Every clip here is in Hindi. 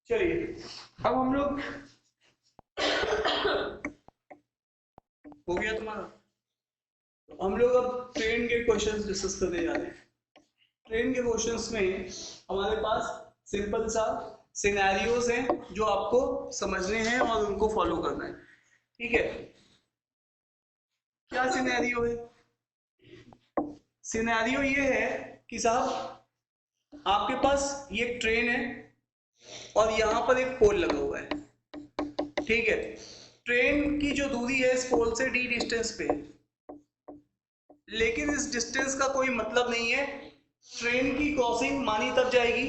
चलिए अब हम लोग हो गया तुम्हारा। तो हम लोग अब ट्रेन के क्वेश्चंस डिस्कस करने जा रहे हैं। ट्रेन के क्वेश्चंस में हमारे पास सिंपल सा सिनेरियोज हैं जो आपको समझने हैं और उनको फॉलो करना है। ठीक है, क्या सिनेरियो है? सिनेरियो ये है कि साहब आपके पास ये ट्रेन है और यहां पर एक पोल लगा हुआ है। ठीक है, ट्रेन की जो दूरी है इस पोल से d डिस्टेंस पे, लेकिन इस डिस्टेंस का कोई मतलब नहीं है। ट्रेन की क्रॉसिंग मानी तब जाएगी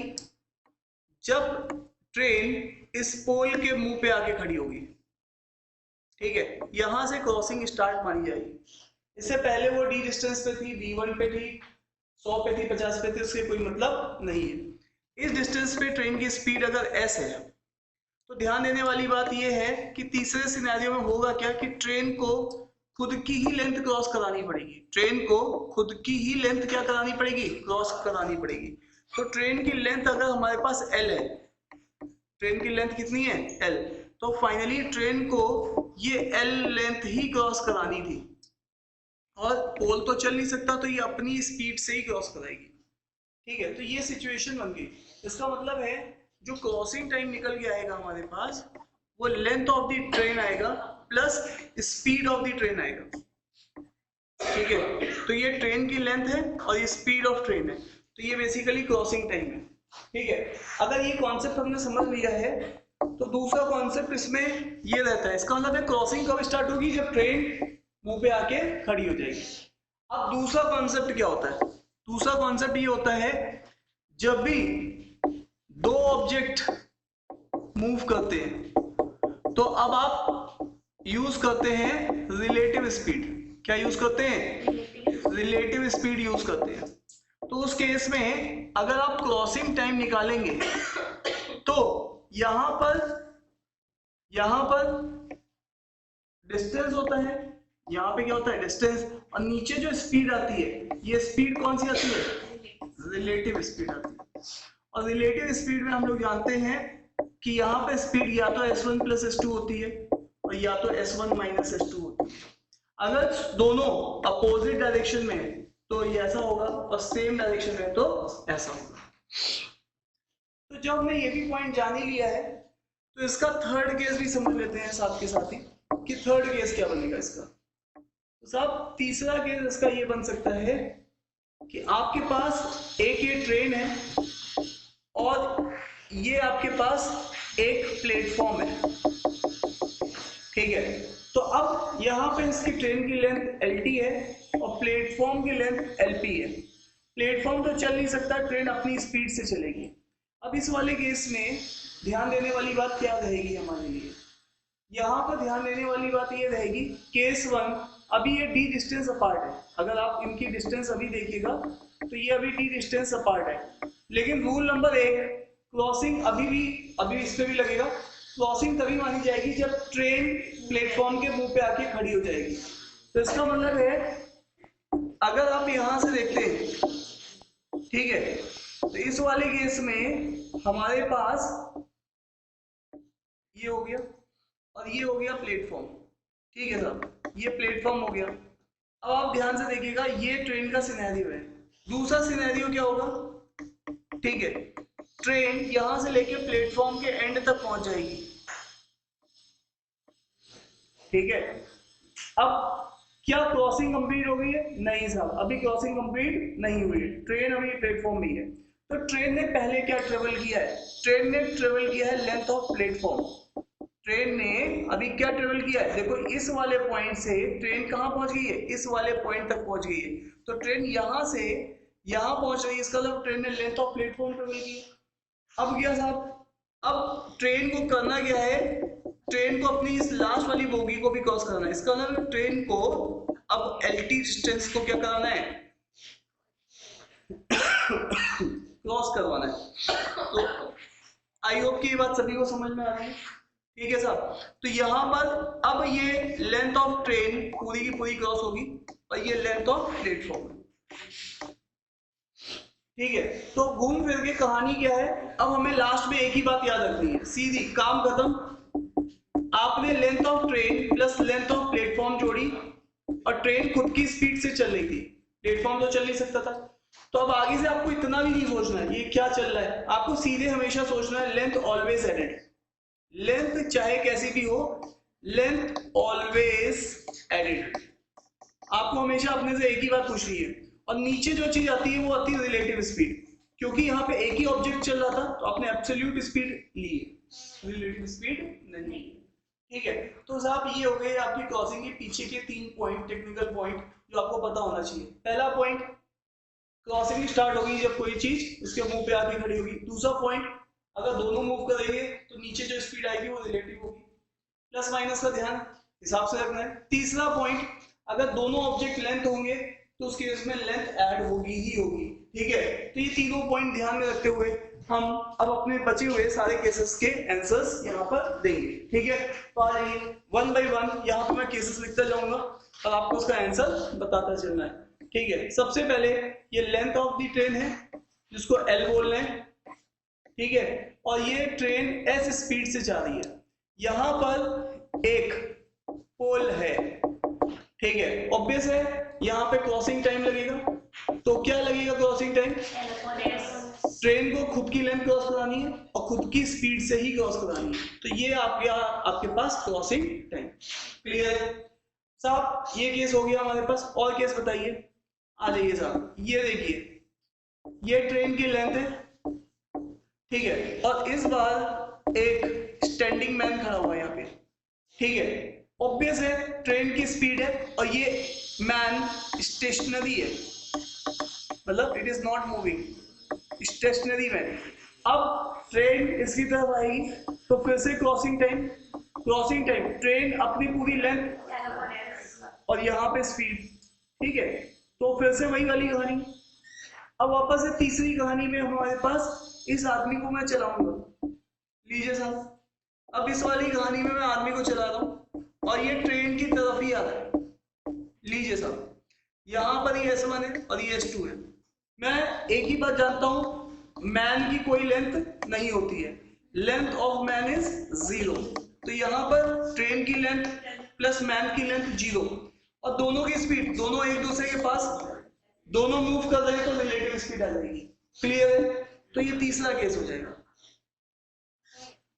जब ट्रेन इस पोल के मुंह पे आके खड़ी होगी। ठीक है, यहां से क्रॉसिंग स्टार्ट मानी जाएगी। इससे पहले वो d डिस्टेंस पे थी, v1 पे थी, 100 पे थी, 50 पे थी, उसके कोई मतलब नहीं है। इस डिस्टेंस पे ट्रेन की स्पीड अगर s है तो ध्यान देने वाली बात यह है कि तीसरे सिनेरियो में होगा क्या कि ट्रेन को खुद की ही लेंथ क्रॉस करानी पड़ेगी। ट्रेन को खुद की ही लेंथ क्या करानी पड़ेगी? क्रॉस करानी पड़ेगी। तो ट्रेन की लेंथ अगर हमारे पास L है, ट्रेन की लेंथ कितनी है? L, तो फाइनली ट्रेन को ये L लेंथ ही क्रॉस करानी थी और पोल तो चल नहीं सकता, तो ये अपनी स्पीड से ही क्रॉस कराएगी। ठीक है, तो ये सिचुएशन बन गई। इसका मतलब है जो क्रॉसिंग टाइम निकल के आएगा हमारे पास वो लेंथ ऑफ द ट्रेन आएगा plus speed of the train आएगा। ठीक है, तो ये ट्रेन की लेंथ है और ये स्पीड ऑफ ट्रेन है, तो ये बेसिकली क्रॉसिंग टाइम है। ठीक है, अगर ये कॉन्सेप्ट हमने समझ लिया है तो दूसरा कॉन्सेप्ट इसमें ये रहता है। इसका मतलब है क्रॉसिंग कब स्टार्ट होगी? जब ट्रेन मुंह पे आके खड़ी हो जाएगी। अब दूसरा कॉन्सेप्ट क्या होता है? दूसरा कॉन्सेप्ट ये होता है जब भी दो ऑब्जेक्ट मूव करते हैं तो अब आप यूज करते हैं रिलेटिव स्पीड। क्या यूज करते हैं? रिलेटिव स्पीड यूज करते हैं। तो उस केस में अगर आप क्रॉसिंग टाइम निकालेंगे तो यहां पर डिस्टेंस होता है, यहां पे क्या होता है? डिस्टेंस, और नीचे जो स्पीड आती है ये स्पीड कौन सी आती है? रिलेटिव स्पीड आती है। और रिलेटिव स्पीड में हम लोग जानते हैं कि यहाँ पे स्पीड या तो s1 प्लस s2 होती है और या तो s1 माइनस s2 होती है। अगर दोनों अपोजिट डायरेक्शन में है तो ये ऐसा होगा और सेम डायरेक्शन में तो ऐसा होगा। तो जब हमने ये भी पॉइंट जान ही लिया है तो इसका थर्ड केस भी समझ लेते हैं साथ के साथ ही कि थर्ड केस क्या बनेगा इसका। तो साहब तीसरा केस इसका ये बन सकता है कि आपके पास एक ये ट्रेन है और ये आपके पास एक प्लेटफॉर्म है। ठीक है, तो अब यहाँ पे इसकी ट्रेन की लेंथ LT है और प्लेटफॉर्म की लेंथ LP है। प्लेटफॉर्म तो चल नहीं सकता, ट्रेन अपनी स्पीड से चलेगी। अब इस वाले केस में ध्यान देने वाली बात क्या रहेगी हमारे लिए? यहाँ पर ध्यान देने वाली बात ये रहेगी केस 1, अभी ये d डिस्टेंस अपार्ट है। अगर आप इनकी डिस्टेंस अभी देखिएगा तो ये अभी d डिस्टेंस अपार्ट है, लेकिन रूल नंबर 1, क्रॉसिंग अभी इस पे भी लगेगा। क्रॉसिंग तभी मानी जाएगी जब ट्रेन प्लेटफॉर्म के मुंह पे आके खड़ी हो जाएगी। तो इसका मतलब है अगर आप यहां से देखते हैं, ठीक है, तो इस वाले केस में हमारे पास ये हो गया और ये हो गया प्लेटफॉर्म। ठीक है साहब, ये प्लेटफॉर्म हो गया। अब आप ध्यान से देखिएगा, ये ट्रेन का सिनेरियो है। दूसरा सिनेरियो क्या होगा? ठीक है, ट्रेन यहां से लेके प्लेटफॉर्म के एंड तक पहुंच जाएगी। ठीक है, अब क्या क्रॉसिंग कंप्लीट हो गई है? नहीं साहब, अभी क्रॉसिंग कंप्लीट नहीं हुई है, ट्रेन अभी प्लेटफॉर्म में है। तो ट्रेन ने पहले क्या ट्रेवल किया है? ट्रेन ने ट्रेवल किया है लेंथ ऑफ प्लेटफॉर्म। ट्रेन ने अभी क्या ट्रेवल किया है? देखो इस वाले पॉइंट से ट्रेन कहां पहुंच गई है? इस वाले पॉइंट तक पहुंच गई है। तो ट्रेन यहां से यहां पहुंच रही है, इसका मतलब ट्रेन ने लेंथ ऑफ प्लेटफॉर्म ट्रेवल किया। अब क्या साहब, अब ट्रेन को करना क्या है? ट्रेन को अपनी इस लास्ट वाली बोगी को भी क्रॉस कराना है। इसका मतलब ट्रेन को अब LT डिस्टेंस को क्या कराना है? क्रॉस करवाना है। तो आई होप कि ये बात सभी को समझ में आ रही है। ठीक है साहब, तो यहां पर अब ये लेंथ ऑफ ट्रेन पूरी की पूरी क्रॉस होगी और ये लेंथ ऑफ प्लेटफॉर्म। ठीक है, तो घूम फिर के कहानी क्या है, अब हमें लास्ट में एक ही बात याद रखनी है, सीधी काम खत्म। आपने length of train plus length of platform जोड़ी और ट्रेन खुद की स्पीड से चल रही थी, प्लेटफॉर्म तो चल नहीं सकता था। तो अब आगे से आपको इतना भी नहीं सोचना है ये क्या चल रहा है, आपको सीधे हमेशा सोचना है लेंथ ऑलवेज एडेड। लेंथ चाहे कैसी भी हो, लेंथ ऑलवेज एडेड। आपको हमेशा अपने से एक ही बात पूछनी है, और नीचे जो चीज आती है वो आती है रिलेटिव स्पीड, क्योंकि यहाँ पे एक ही ऑब्जेक्ट चल रहा था तो आपने एब्सोल्यूट स्पीड ली, रिलेटिव स्पीड नहीं। ठीक है, तो साहब ये हो गए आपकी क्रॉसिंग के पीछे के 3 पॉइंट, टेक्निकल पॉइंट जो आपको पता होना चाहिए। पहला पॉइंट, क्रॉसिंग स्टार्ट होगी जब कोई चीज उसके मुंह पे आके खड़ी होगी। दूसरा पॉइंट, अगर दोनों मूव करेंगे तो नीचे जो स्पीड आएगी वो रिलेटिव होगी, प्लस माइनस का ध्यान हिसाब से रखना है। तीसरा पॉइंट, अगर दोनों ऑब्जेक्ट लेंथ होंगे तो उस केस में लेंथ ऐड होगी ही होगी। ठीक है, तो ये तीनों पॉइंट ध्यान में रखते हुए हम अब अपने बचे हुए सारे केसेस के आंसर्स यहाँ पर देंगे। ठीक है, तो आ जाइए 1 by 1 यहाँ पे मैं केसेस लिखता जाऊंगा और आपको उसका आंसर बताता चलना है। ठीक है, सबसे पहले ये लेंथ ऑफ द ट्रेन है जिसको L बोल रहे हैं। ठीक है, और ये ट्रेन S स्पीड से जा रही है, यहाँ पर एक पोल है। ठीक है, ऑब्वियस है यहाँ पे क्रॉसिंग टाइम लगेगा, तो क्या लगेगा क्रॉसिंग टाइम, ट्रेन को खुद की लेंथ क्रॉस करानी है और खुद की स्पीड से ही क्रॉस करानी है, तो ये आपके पास क्रॉसिंग टाइम। क्लियर साहब, ये केस हो गया हमारे पास। और केस बताइए, आ जाइए साहब। ये देखिए, ये ट्रेन की लेंथ है, ठीक है, और इस बार एक स्टैंडिंग मैन खड़ा हुआ है यहाँ पे। ठीक है, ऑब्वियस है ट्रेन की स्पीड है और ये मैन स्टेशनरी है, मतलब it is not moving, stationary man. अब ट्रेन इसकी तरफ आएगी तो फिर से crossing time, crossing time train अपनी पूरी लेंथ और यहाँ पे स्पीड। ठीक है, तो फिर से वही वाली कहानी। अब वापस से तीसरी कहानी में हमारे पास इस आदमी को मैं चलाऊंगा, लीजिए साहब। अब इस वाली कहानी में मैं आदमी को चला रहा हूँ और ये ट्रेन की तरफ ही आ रहा है, लीजिए साहब। यहाँ पर ये S1 है और ये S2 है। मैं एक ही बात जानता हूँ, मैन की कोई लेंथ नहीं होती है, लेंथ ऑफ मैन इज 0। तो यहाँ पर ट्रेन की लेंथ प्लस मैन की लेंथ 0 और दोनों की स्पीड, दोनों एक दूसरे के पास, दोनों मूव कर रहे हैं तो रिलेटिव स्पीड आ जाएगी। क्लियर है, तो ये तीसरा केस हो जाएगा।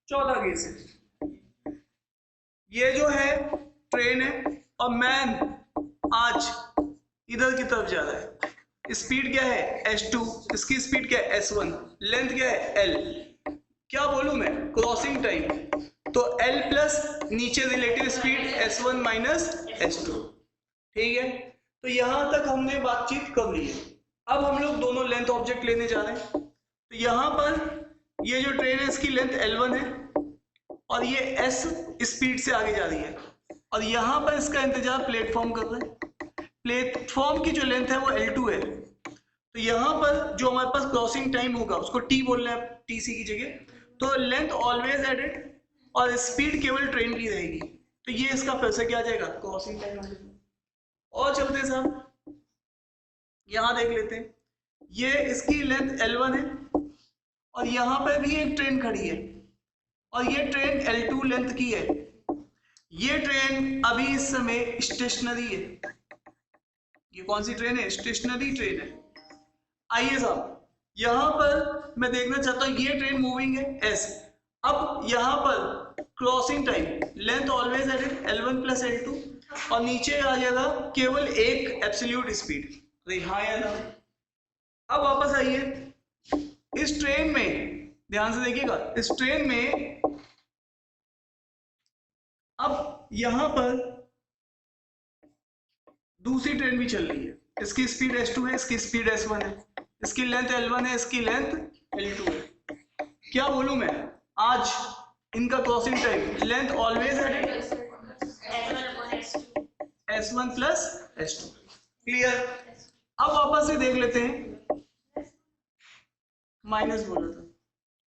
चौथा केस है, ये जो है ट्रेन है और मैन आज इधर की तरफ जा रहा है, स्पीड क्या है S2, इसकी स्पीड क्या है S1, लेंथ क्या है L। क्या बोलूं मैं, क्रॉसिंग टाइम, तो L प्लस नीचे relative speed S1 minus S2। ठीक है, तो यहां तक हमने बातचीत कर ली है। अब हम लोग दोनों लेंथ ऑब्जेक्ट लेने जा रहे हैं, तो यहां पर ये जो ट्रेन है इसकी लेंथ L1 है और ये S स्पीड से आगे जा रही है और यहां पर इसका इंतजार प्लेटफॉर्म कर रहे हैं। प्लेटफॉर्म की जो लेंथ है वो L2 है, तो यहां पर जो हमारे पास क्रॉसिंग टाइम होगा उसको T बोल रहे हैं TC की जगह, तो लेंथ ऑलवेज एडेड और स्पीड केवल ट्रेन की रहेगी, तो ये इसका फिर से क्या आ जाएगा, क्रॉसिंग टाइम आ जाएगा। और चलते हैं साहब, यहां देख लेते हैं, ये इसकी लेंथ L1 है और यहां पर भी एक ट्रेन खड़ी है और ये ट्रेन L2 लेंथ की है। ये ट्रेन अभी इस समय स्टेशनरी है। ये कौन सी ट्रेन है, स्टेशनरी ट्रेन है। आइए साहब, यहां पर मैं देखना चाहता हूं, ये ट्रेन मूविंग है S। अब यहां पर crossing time, length always added L1 plus L2 और नीचे आ जाएगा केवल एक एब्सोल्यूट स्पीड। हाँ या ना। अब वापस आइए, इस ट्रेन में ध्यान से देखिएगा, इस ट्रेन में अब यहां पर दूसरी ट्रेन भी चल रही है, इसकी स्पीड S2 है, इसकी स्पीड S1 है, इसकी लेंथ L1 है, इसकी लेंथ L2 है। क्या बोलूं मैं, आज इनका crossing time, length always added S1 plus S2। Clear. अब वापस से देख लेते हैं, माइनस बोला था,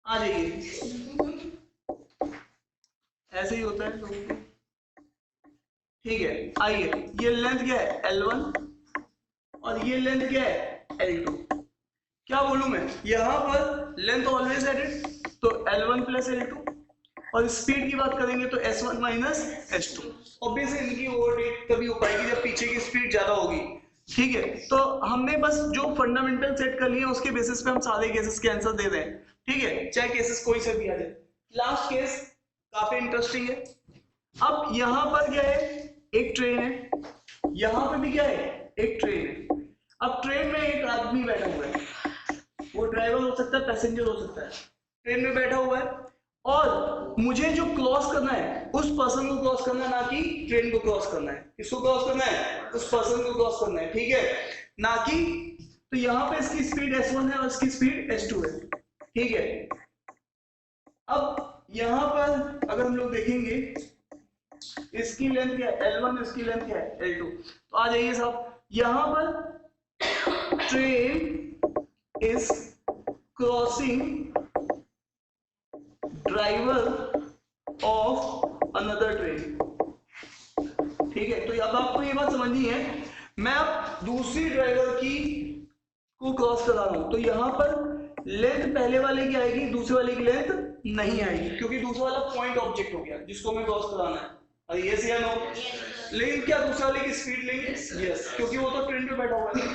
आ जाइए, ऐसे ही होता है लोगों को। ठीक है, आइए, ये लेंथ क्या है L1 और ये लेंथ क्या है L2। क्या बोलूं मैं, यहां पर लेंथ ऑलवेज एडेड तो L1 प्लस L2, और स्पीड की बात करेंगे तो S1 माइनस S2। ऑब्वियसली इनकी ओवरडेट तभी हो पाएगी जब पीछे की स्पीड ज्यादा होगी। ठीक है, तो हमने बस जो फंडामेंटल सेट कर लिए उसके बेसिस पे हम सारे केसेस के आंसर दे रहे हैं। ठीक है, चाहे केसेस कोई से भी आ जाए। लास्ट केस काफी इंटरेस्टिंग है। अब यहां पर क्या है, एक ट्रेन है, यहां पे भी क्या है, एक ट्रेन है। अब ट्रेन में एक आदमी बैठा हुआ है, वो ड्राइवर हो सकता है, पैसेंजर हो सकता है, ट्रेन में बैठा हुआ है, और मुझे जो क्रॉस करना है उस पर्सन को क्रॉस करना है, ना कि ट्रेन को क्रॉस करना है। किसको क्रॉस करना है, उस पर्सन को क्रॉस करना है। ठीक है, ना कि, तो यहां पे इसकी स्पीड S1 है और इसकी स्पीड S2 है। ठीक है, अब यहां पर अगर हम लोग देखेंगे इसकी लेंथ क्या है L1, इसकी लेंथ क्या है L2। तो आ जाइए साहब, यहां पर train is crossing driver of another train. ठीक है, तो अब आपको ये बात समझनी है, मैं अब दूसरी ड्राइवर की को क्रॉस करा रहा हूं, तो यहां पर लेंथ पहले वाले की आएगी, दूसरे वाले की लेंथ नहीं आएगी, क्योंकि दूसरा वाला पॉइंट ऑब्जेक्ट हो गया जिसको मैं क्रॉस कराना है। अरे यस या नो? लेकिन क्या दूसरे वाले की स्पीड लेंगे? यस, क्योंकि वो तो ट्रेन पे बैठा हुआ है।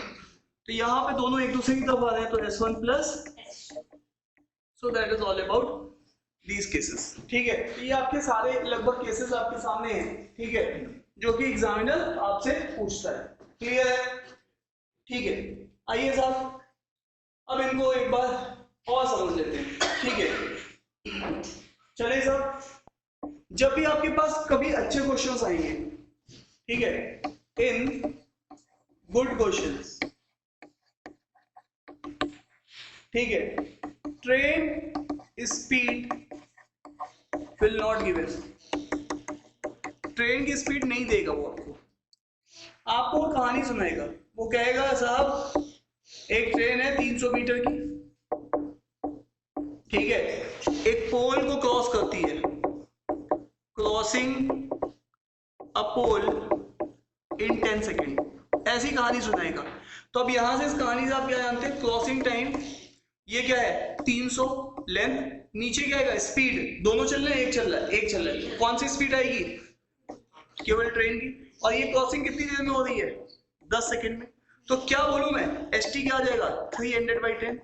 तो यहाँ पे दोनों एक दूसरे की तरफ आ रहे हैं, तो S1 plus, so that is all about these cases. ठीक है, तो ये आपके सारे लगभग केसेस आपके सामने हैं। ठीक है, जो कि एग्जामिनर आपसे पूछता है। क्लियर है? ठीक है, आइए साहब, अब इनको एक बार और समझ लेते हैं। ठीक है, चलिए साहब, जब भी आपके पास कभी अच्छे क्वेश्चंस आएंगे, ठीक है, इन गुड क्वेश्चंस, ठीक है, train speed will not given. Train की स्पीड नहीं देगा वो आपको कहानी सुनाएगा। वो कहेगा साहब एक ट्रेन है 300 मीटर की, ठीक है, एक पोल को क्रॉस करती है, crossing a pole in 10 second, ऐसी कहानी सुनाएगा। तो अब यहां से इस कहानी से आप क्या जानते हैं, क्रॉसिंग टाइम ये क्या है 300, लेंथ, नीचे क्या है स्पीड, दोनों चल रहे हैं, एक चल रहा है, एक चल रहा है, कौन सी स्पीड आएगी, केवल ट्रेन की। और ये क्रॉसिंग कितनी देर में हो रही है, 10 सेकेंड में। तो क्या बोलूं मैं, ST क्या आ जाएगा 300/10।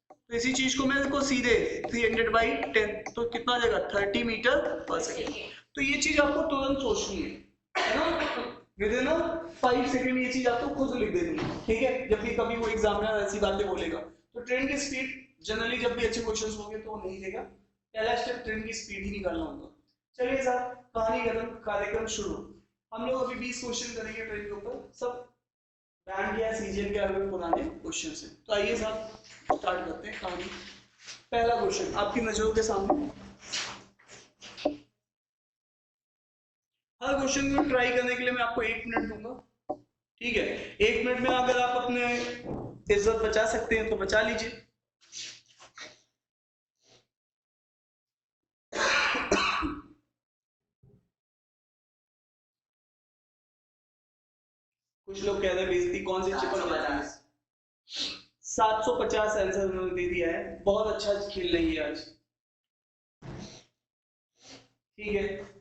तो इसी चीज को मैं को सीधे 300/10 तो कितना आ जाएगा 30 मीटर पर सेकेंड। तो ये चीज आपको तुरंत सोचनी है ना, विद इन 5 सेकेंड ये चीज आपको खुद लिख देनी है। ठीक है, जब भी कभी वो एग्जामिनर ऐसी बातें बोलेगा, तो ट्रेन की स्पीड जनरली जब भी अच्छे क्वेश्चंस होंगे तो वो नहीं देगा, पहला स्टेप ट्रेन की स्पीड ही निकालना होगा। चलिए साहब, कहानी खत्म, कार्यक्रम शुरू। हम लोग अभी 20 क्वेश्चन करेंगे ट्रेन के ऊपर, सब बैंड या सीजन के अगर पुराने क्वेश्चन है। तो आइए साहब स्टार्ट करते हैं कहानी। पहला क्वेश्चन आपकी नजरों के सामने, हर क्वेश्चन को ट्राई करने के लिए मैं आपको 1 मिनट दूंगा। ठीक है, 1 मिनट में अगर आप अपने इज्जत बचा सकते हैं तो बचा लीजिए। कुछ लोग कह रहे हैं बेइज्जती कौन सी चिपक जाती है। 750 आंसर उन्होंने दे दिया है, बहुत अच्छा खेल रही है आज। ठीक है,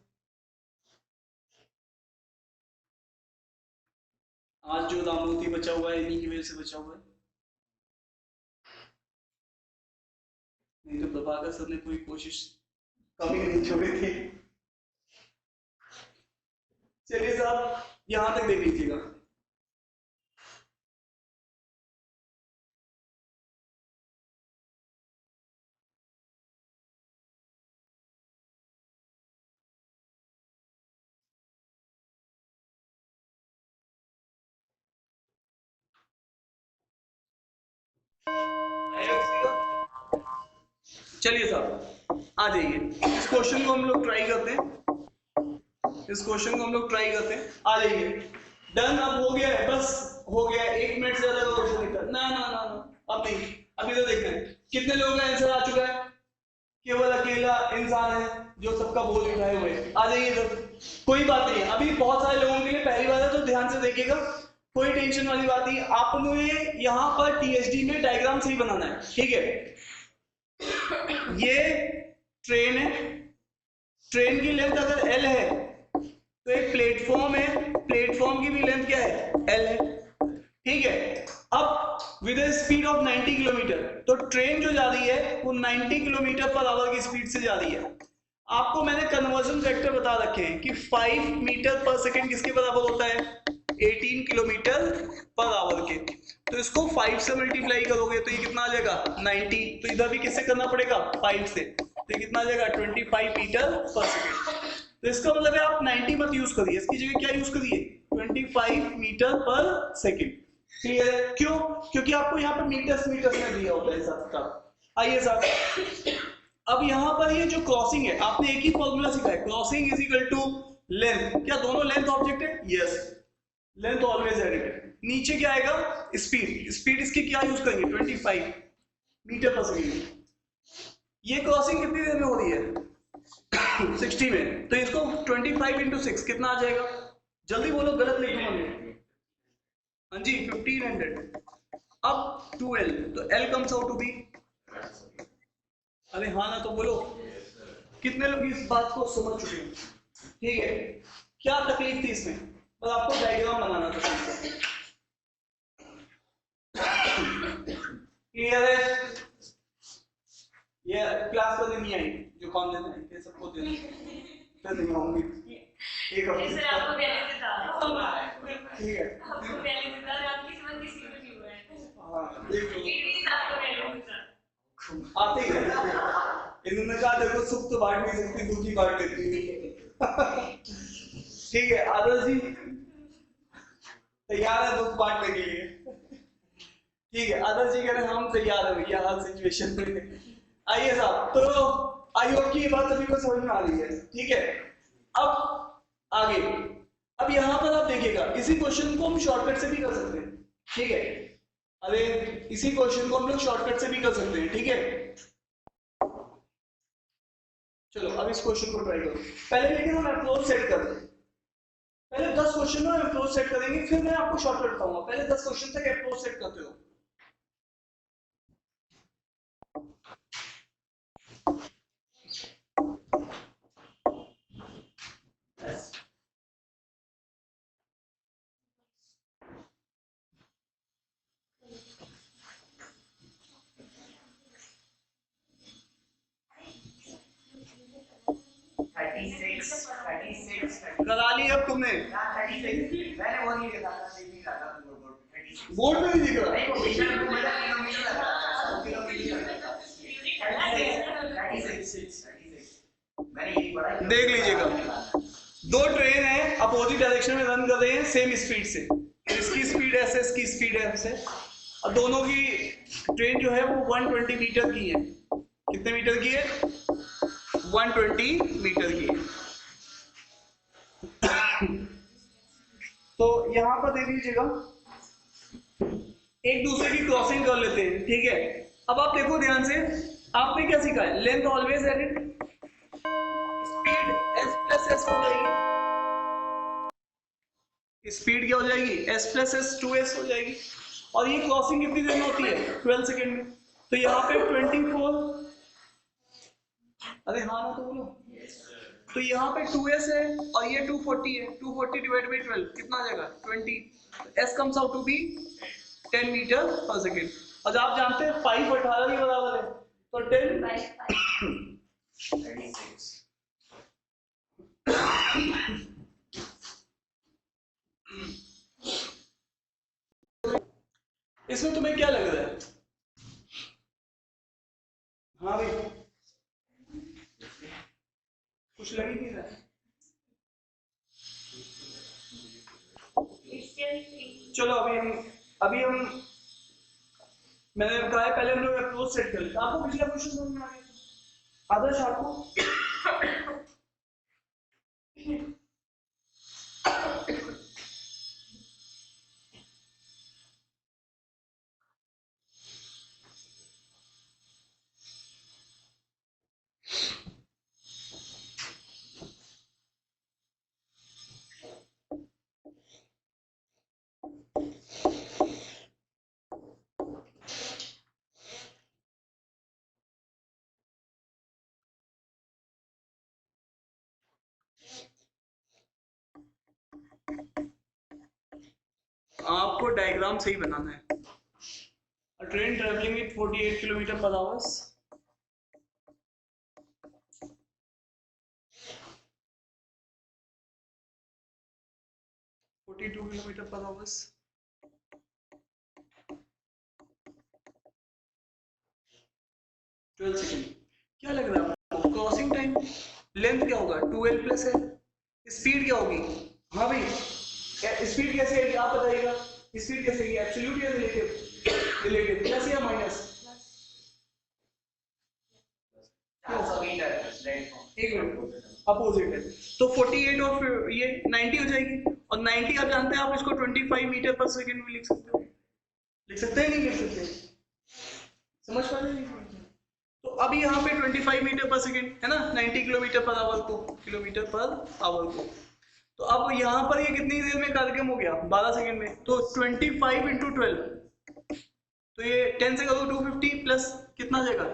आज जो दामोती बचा हुआ है इन्हीं की वजह से बचा हुआ है, नहीं तो प्रभाकर सर ने कोई कोशिश कभी नहीं छोड़ी थी। चलिए साहब, यहां तक देख लीजिएगा। चलिए साहब आ जाइए, इस क्वेश्चन को हम लोग ट्राई करते हैं, इस क्वेश्चन को हम लोग ट्राई करते हैं। आ जाइए, डन, अब हो गया है, बस हो गया है, 1 मिनट से ज्यादा का क्वेश्चन निकल ना ना ना ना, अब नहीं, अब इधर देखते हैं कितने लोगों का आंसर आ चुका है। केवल अकेला इंसान है जो सबका बोल उठाए हुए। आ जाइए इधर, कोई बात नहीं है, अभी बहुत सारे लोगों के लिए पहली बार है तो ध्यान से देखिएगा। कोई टेंशन वाली बात नहीं। आपने यहाँ पर टीएसडी में डायग्राम सही बनाना है, ठीक है। ये ट्रेन है, ट्रेन की लेंथ अगर एल है तो एक प्लेटफॉर्म है, प्लेटफॉर्म की भी लेंथ क्या है, एल है, ठीक है। अब with A speed of 90 kilometre, तो ट्रेन जो जा रही है वो 90 किलोमीटर पर आवर की स्पीड से जा रही है। आपको मैंने कन्वर्जन फैक्टर बता रखे हैं कि 5 मीटर पर सेकेंड किसके बराबर होता है, 18 किलोमीटर पर आवर के। तो इसको 5 से मल्टीप्लाई करोगे तो ये कितना आ जाएगा 90, तो इधर भी किससे करना पड़ेगा 5 से, तो ये कितना आ जाएगा 25 मीटर पर सेकेंड। तो इसका मतलब है आप 90 मत यूज करिए, इसकी जगह क्या यूज करिए 25 मीटर पर सेकेंड। क्लियर है? क्यों? क्योंकि आपको यहाँ पे मीटर्स में दिया होता है साहब। आइए साहब, अब यहाँ पर ये जो क्रॉसिंग है, आपने एक ही फॉर्मूला सीखा है, crossing is equal to length. क्या दोनों लेंथ ऑब्जेक्ट है? Yes, length always added. नीचे क्या आएगा, स्पीड। स्पीड इसकी क्या यूज करेंगे 25 मीटर पर सेकेंड। ये क्रॉसिंग कितनी देर में हो रही है 60 में, तो इसको 25 इंटू 6 कितना आ जाएगा, जल्दी बोलो, गलत लिख दूंगा। हाँ जी 1500। अब 2L, तो L comes out to be, अरे हाँ ना तो बोलो, कितने लोग इस बात को समझ चुके हैं? ठीक है, क्या तकलीफ थी इसमें, बस आपको डायग्राम बनाना था। क्लियर है? ये क्लास को नहीं आई जो काम देना है, ये सबको देना फिर नहीं आऊंगी एक हफ्ते से। आपको पहले से था, ठीक है, आपको पहले से था, आपकी समझ किसी को नहीं हुआ है। हां देख लो, ये भी आपको पहले से था, आते ही इन्होंने कहा देखो सुख तो बांट नहीं सकती, दूसरी बांट देती है। ठीक है, आदर्श जी तैयार है दुख बांटने के लिए? ठीक है, आदर्श जी कह रहे हैं हम तैयार है भैया हर सिचुएशन में। आइए साहब, तो आई होप कि ये बात सभी को समझ में आ रही है, ठीक है। अब आगे, अब यहां पर आप देखिएगा, इसी क्वेश्चन को हम शॉर्टकट से भी कर सकते हैं, ठीक है। अरे इसी क्वेश्चन को हम लोग शॉर्टकट से भी कर सकते हैं, ठीक है। चलो अब इस क्वेश्चन को ट्राई करो। पहले लेकिन हम अप्रोच सेट कर दें, पहले 10 क्वेश्चन में अप्रोच सेट करेंगे, फिर मैं आपको शॉर्टकट बताऊंगा। पहले 10 क्वेश्चन तक अप्रोच सेट करते हो। करा ली अब तुमने? मैंने वो नहीं देखा था, बोर्ड में नहीं दिख रहा। देख लीजिएगा, दो ट्रेन है अपोजिट डायरेक्शन में रन कर रहे हैं सेम स्पीड से, इसकी स्पीड ऐसे, इसकी स्पीड ऐसे, और दोनों की ट्रेन जो है वो 120 मीटर की है। कितने मीटर की है? 120 मीटर की है। तो यहां पर देख लीजिएगा, एक दूसरे की क्रॉसिंग कर लेते हैं, ठीक है। अब आप देखो ध्यान से, आपने क्या सीखा है, length always added, speed s plus S हो जाएगी, स्पीड क्या हो जाएगी s प्लस एस 2s हो जाएगी, और ये क्रॉसिंग कितनी देर में होती है 12 सेकेंड में। तो यहाँ पे 24, अरे हाँ ना तो बोलो, तो यहाँ पे 2s है और ये 240 है, 240 डिवाइड बाई 12 कितना आ जाएगा 20। s comes out to be 10 metre per second. और आप जानते हैं 5 18 के बराबर है, तो 10 इसमें तुम्हें क्या लग रहा है? हाँ भाई कुछ लग ही नहीं रहा है। चलो अभी हम मैंने कहा है पहले हम लोग अप्रोच सेट कर लेते हैं। आपको पिछला क्वेश्चन समझ में आ गया? आदर्श आपको आपको डायग्राम सही बनाना है। A train traveling with 48 kilometre पर आवर्स, 42 किलोमीटर पर आवर्स, 12 सेकेंड। क्या लग रहा है आपको क्रॉसिंग टाइम? लेंथ क्या होगा? 2l प्लस है। स्पीड क्या होगी? हाँ भाई, स्पीड कैसे है आप बताइएगा? स्पीड कैसे है? एब्सोल्यूट या रिलेटिव? रिलेटिव। प्लस या माइनस? एक मिनट, अपोजिट है तो 48 और ये 90 हो जाएगी। और 90 आप जानते हैं, आप इसको 25 मीटर पर सेकेंड में लिख सकते हो। लिख सकते हैं, नहीं लिख सकते? समझ पा रहे हैं? तो अभी यहाँ पे 25 मीटर पर सेकेंड है ना, 90 किलोमीटर पर आवर को, किलोमीटर पर आवर को। तो अब यहाँ पर ये कितनी देर में कार्यक्रम हो गया? 12 सेकेंड में। तो 25 इंटू 12, तो ये 10 से करो 250 प्लस कितना जाएगा?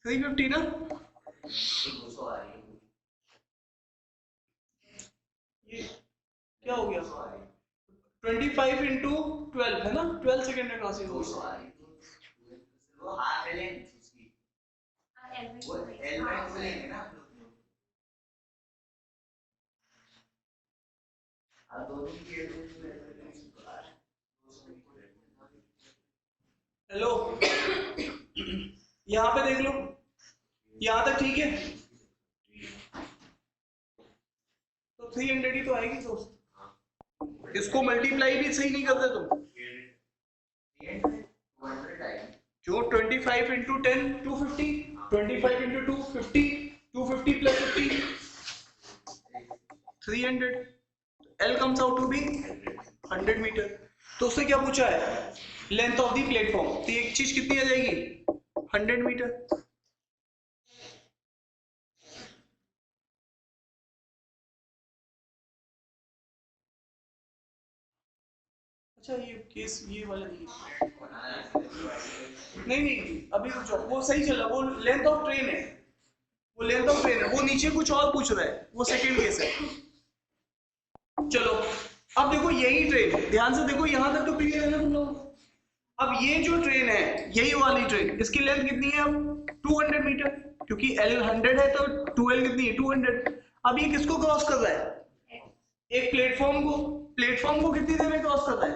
350 ना। ये क्या हो गया? 25 इंटू 12 है ना, 12 सेकेंड में क्रॉसिंग हो गई। हेलो, यहाँ पे देख लो, यहाँ तक ठीक है? तो 300 ही तो आएगी दोस्त। इसको मल्टीप्लाई भी सही नहीं करते तुम। जो 25 into 10 250, 25 into 2 50, 250 plus 50 300, L comes out to be 100 metre. तो उससे क्या पूछा है? Length of the platform. तो एक चीज कितनी आ जाएगी? 100 मीटर। अच्छा, ये केस ये वाला नहीं, अभी वो सही चला, वो लेंथ ऑफ ट्रेन है, वो लेंथ ऑफ ट्रेन है। वो नीचे कुछ और पूछ रहा है, वो सेकंड केस है। चलो अब देखो, यही ट्रेन, ध्यान से देखो, यहां तक तो क्लियर है ना तुम लोग? अब ये जो ट्रेन है, यही वाली ट्रेन, इसकी लेंथ कितनी है अब? 200 मीटर, क्योंकि L 100 है तो 2L कितनी है? 200। अब ये किसको क्रॉस कर रहा है? एक प्लेटफॉर्म को। प्लेटफॉर्म को कितनी देर में क्रॉस कर रहा है?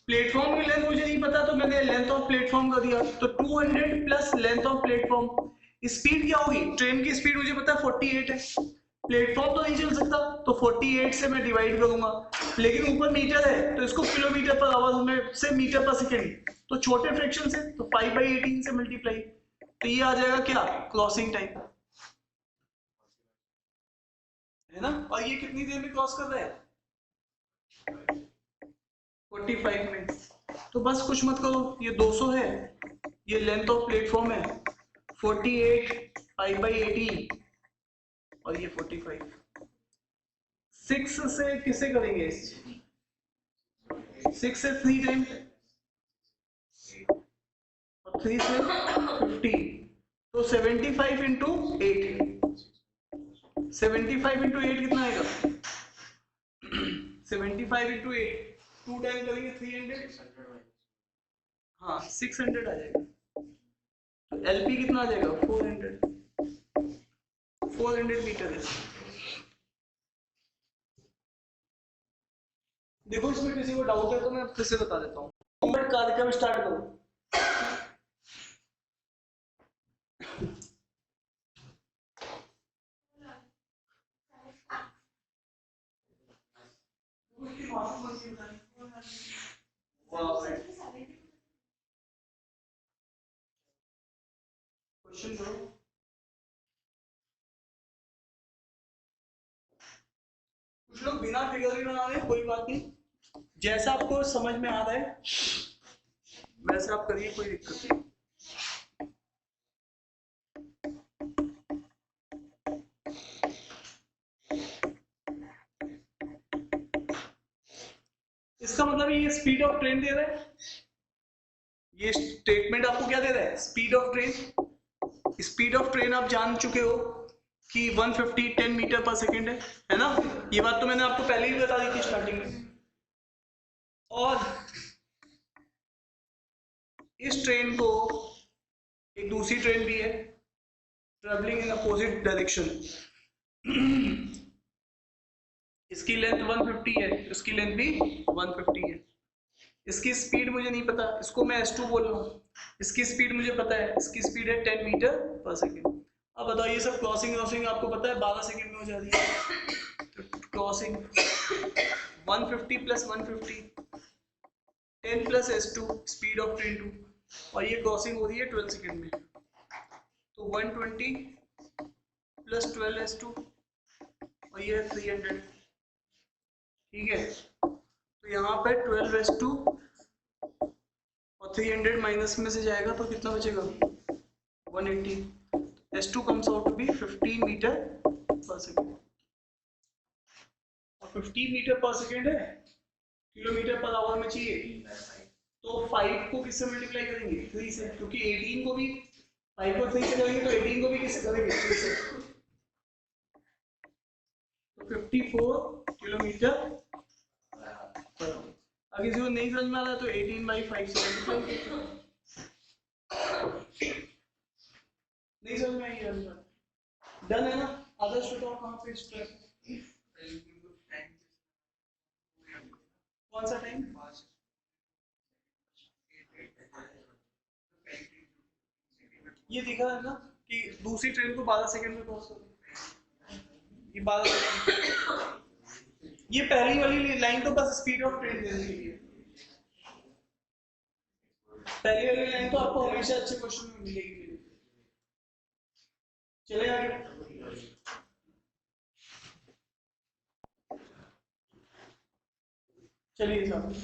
प्लेटफॉर्म की लेंथ मुझे नहीं पता, तो मैंने लेंथ ऑफ प्लेटफॉर्म कर दिया। तो 200 plus length of platform. Speed क्या होगी? ट्रेन की स्पीड मुझे पता है 48 है, प्लेटफॉर्म तो नहीं चल सकता, तो 48 से मैं डिवाइड करूंगा। लेकिन ऊपर मीटर है तो इसको किलोमीटर पर आवर में से मीटर पर सेकेंड, तो छोटे फ्रैक्शन से, तो 5/18 से मल्टीप्लाई, तो ये आ जाएगा क्या? क्रॉसिंग टाइम, है ना। और ये कितनी देर में क्रॉस कर रहा है? 45 मिनट। तो बस कुछ मत करो, ये 200 है, ये लेंथ ऑफ प्लेटफॉर्म है, 48 5/18 और ये 45। 6 से किसे करेंगे? 6 से 3 टाइम और 3 से 50, तो 75 इंटू 8, 75 इंटू 8 कितना आएगा? 75 इंटू 8 2 टाइम करेंगे 300, हाँ 600 आ जाएगा। तो LP कितना आ जाएगा? 400 मीटर है। देखो, इसमें किसी को डाउट है तो मैं फिर से बता देता हूँ। कार्यक्रम स्टार्ट करो। क्वेश्चन करो। कुछ लोग बिना फिगर भी बना रहे हैं, कोई बात नहीं, जैसा आपको समझ में आ रहा है वैसे आप करिए, कोई दिक्कत नहीं। इसका मतलब ये स्पीड ऑफ ट्रेन दे रहा है, ये स्टेटमेंट आपको क्या दे रहा है? Speed of train. Speed of train आप जान चुके हो कि 150 10 मीटर पर सेकेंड है ना। ये बात तो मैंने आपको पहले ही बता दी थी स्टार्टिंग में। और इस ट्रेन को एक दूसरी ट्रेन भी है ट्रेवलिंग इन अपोजिट डायरेक्शन, इसकी लेंथ 150 है, इसकी लेंथ भी 150 है। इसकी स्पीड मुझे नहीं पता, इसको मैं S2 बोल रहा हूँ। इसकी स्पीड मुझे पता है, इसकी स्पीड है 10 मीटर पर सेकेंड। अब बताओ ये सब क्रॉसिंग क्रॉसिंग आपको पता है 12 सेकेंड में हो जा रही है। तो crossing 150 plus 150 10 plus S2 speed of train 2, और ये क्रॉसिंग हो रही है 12 सेकेंड में। तो 120 प्लस 12 S2 और ये है 300। ठीक है, तो यहाँ पे 12S2 और 300 माइनस में से जाएगा तो कितना बचेगा 180। S2 comes out to be 15 metre per second, और 15 मीटर पर सेकेंड है, किलोमीटर पर आवर में चाहिए, तो 5 को किससे मल्टीप्लाई करेंगे 3 से, क्योंकि 18 को भी 5 को 3 से करेंगे तो 18 को भी किससे करेंगे 3 से, तो 54 किलोमीटर। अगर किसी को नहीं समझ में आ रहा है तो 18/5 से मल्टीप्लाई, नहीं समझ में आई डन है ना। आदर्श बताओ कहाँ पे स्ट्रेस, कौन सा टाइम, ये दिखा है ना कि दूसरी ट्रेन को 12 सेकंड में क्रॉस कर, ये 12 सेकंड, ये पहली वाली लाइन तो बस स्पीड ऑफ ट्रेन देने के लिए, पहली वाली लाइन तो आपको हमेशा अच्छे क्वेश्चन में मिलेगी। चले आगे, चलिए साहब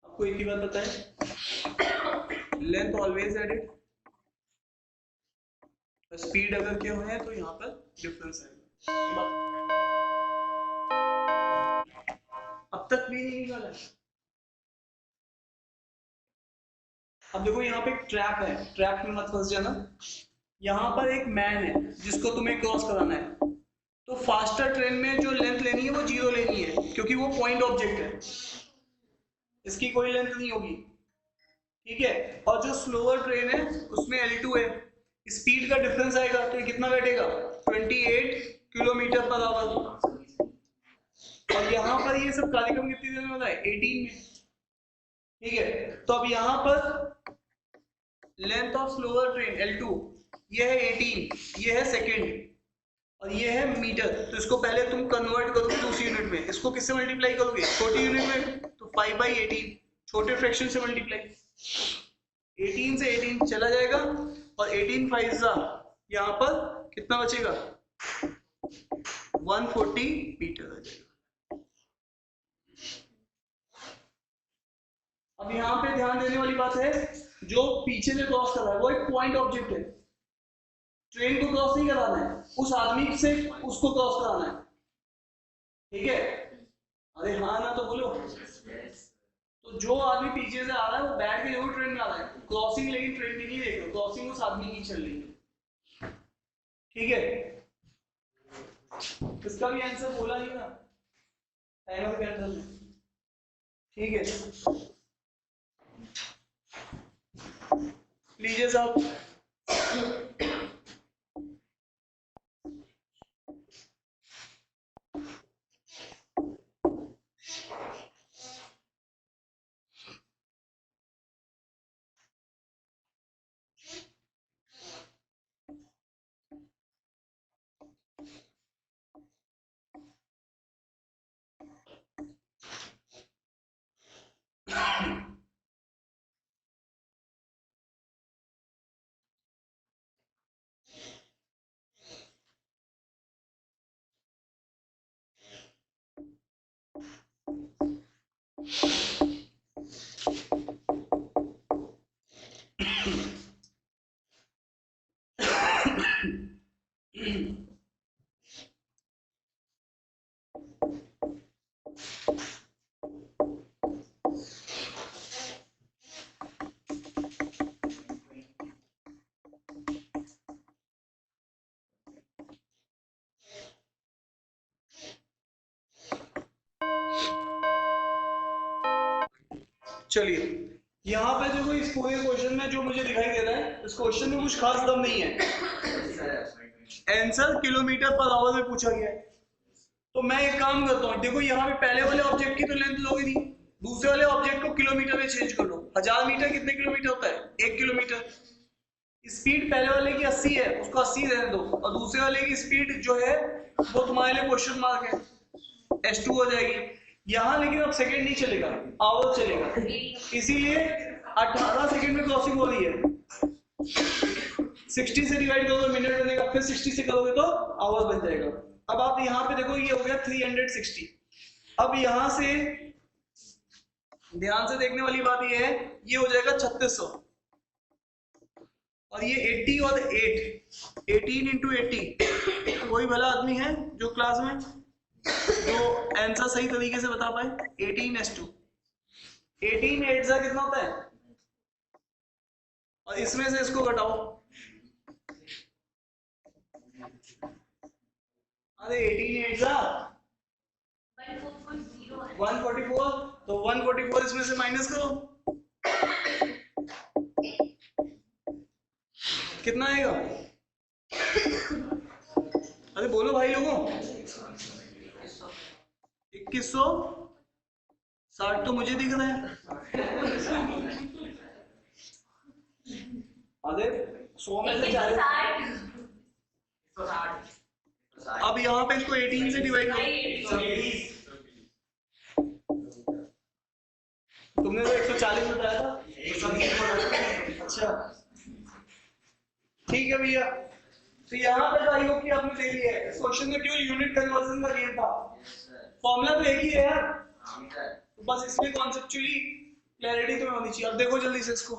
आपको एक ही बात पता है, लेंथ ऑलवेज एडेड, स्पीड अगर क्या है तो यहाँ पर डिफरेंस आएगा। अब तक भी नहीं निकाला। अब देखो यहाँ पे एक ट्रैप है, ट्रैप में मत फंस जाना। यहाँ पर एक मैन है जिसको तुम्हें क्रॉस कराना है, तो फास्टर ट्रेन में जो लेंथ लेनी है वो 0 लेनी है, क्योंकि वो पॉइंट ऑब्जेक्ट है, इसकी कोई लेंथ नहीं होगी। ठीक है, और जो स्लोअर ट्रेन है उसमें L2 है, स्पीड का डिफरेंस आएगा तो ये कितना बैठेगा 28 किलोमीटर पर आवर, और यहाँ पर ये सब कार्यक्रम कितनी देर में होता है 18 में। ठीक है, तो अब यहाँ पर length of slower train L2 ये है 18, ये है सेकेंड और ये है मीटर, तो इसको पहले तुम कन्वर्ट करोगे दूसरी यूनिट में, इसको किससे मल्टीप्लाई करोगे छोटी यूनिट में, तो 5/18 छोटे फ्रैक्शन से मल्टीप्लाई, 18 से 18 चला जाएगा और 18 5 यहाँ पर कितना बचेगा 140 मीटर आ जाएगा। अब यहाँ पे ध्यान देने वाली बात है, जो पीछे से क्रॉस कर रहा है वो एक पॉइंट ऑब्जेक्ट है, ट्रेन को क्रॉस नहीं कराना है, उस आदमी से उसको क्रॉस कराना है। ठीक है, अरे हाँ ना तो बोलो। तो जो आदमी पीछे से आ रहा है वो बैठ के जरूर ट्रेन में आ रहा है, क्रॉसिंग लेकिन ट्रेन की नहीं देख रहे, क्रॉसिंग उस आदमी की चल रही है। ठीक है, इसका भी आंसर बोला नहीं ना टाइमर के अंदर में। ठीक है, लीजिए साहब, चलिए यहाँ पे देखो इस पूरे क्वेश्चन में जो मुझे दिखाई दे रहा है, इस क्वेश्चन में कुछ खास दम नहीं है। आंसर किलोमीटर पर आवर में पूछा गया है। तो मैं एक काम करता हूँ, देखो यहाँ पे पहले वाले ऑब्जेक्ट की तो लेंथ लोगे नहीं, दूसरे वाले ऑब्जेक्ट को किलोमीटर में चेंज कर लो। 1000 मीटर कितने किलोमीटर होता है? 1 किलोमीटर। स्पीड पहले वाले की 80 है, उसको 80 रहने दो, और दूसरे वाले की स्पीड जो है वो तुम्हारे लिए क्वेश्चन मार्क है, S2 हो जाएगी। यहाँ लेकिन अब सेकंड नहीं चलेगा, आवर चलेगा, इसीलिए 18 सेकंड में क्रॉसिंग हो रही है। 60 से डिवाइड करोगे मिनट बनेगा, फिर 60 से करोगे तो आवर बन जाएगा। अब आप यहाँ पे देखो ये हो गया 360। अब यहाँ से ध्यान से देखने वाली बात ये है, ये हो जाएगा 3600, और ये 80 और 8 18 इंटू 80। कोई भला आदमी है जो क्लास में जो आंसर सही तरीके से बता पाए? 18s2 18 8 से कितना होता है, और इसमें से इसको घटाओ। अरे 18 8 जा 144, तो 144 इसमें से माइनस करो, कितना आएगा? अरे बोलो भाई लोगों, 2160 तो मुझे दिख रहा है। अरे 100 में से 40। अब यहाँ पे इसको 18 से डिवाइड करो। तुमने तो 140 बताया था। अच्छा ठीक है भैया, तो यहाँ पे आई होप कि आपने दे लिया है। इस क्वेश्चन में केवल यूनिट कन्वर्जन का गेम था, फॉर्मूला तो एक ही है यार, तो बस इसमें कॉन्सेप्चुअली क्लैरिटी तुम्हें होनी चाहिए। अब देखो जल्दी से इसको,